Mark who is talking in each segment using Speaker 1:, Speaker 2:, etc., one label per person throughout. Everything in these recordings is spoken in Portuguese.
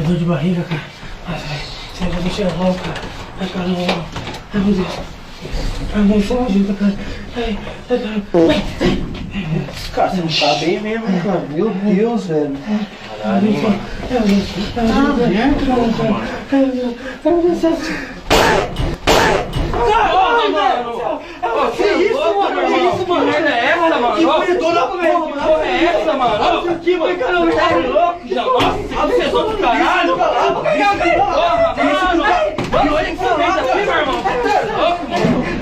Speaker 1: dor de barriga, cara. Ai, sai da bexiga logo, cara. Ai, cara, não. Ai, meu Deus. Ai, mãe, você me ajuda, cara. Ai, cara.
Speaker 2: Cara, você não tá bem mesmo, cara. Meu Deus, velho. Caralho, mano.
Speaker 1: Que isso, mano? Que isso, mano? Que merda é essa, mano? Que porra é essa, mano? Olha aqui, mano. Caramba, tá louco já? Nossa, você é do caralho. Porra, mano. Mano, olha o que você fez aqui, meu irmão. Você é louco, mano.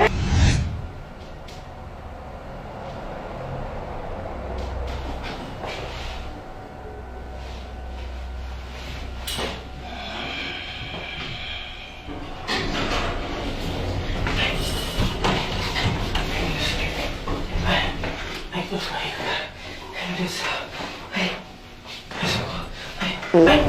Speaker 1: Ai, meu Deus do céu. Ai, socorro. Ai.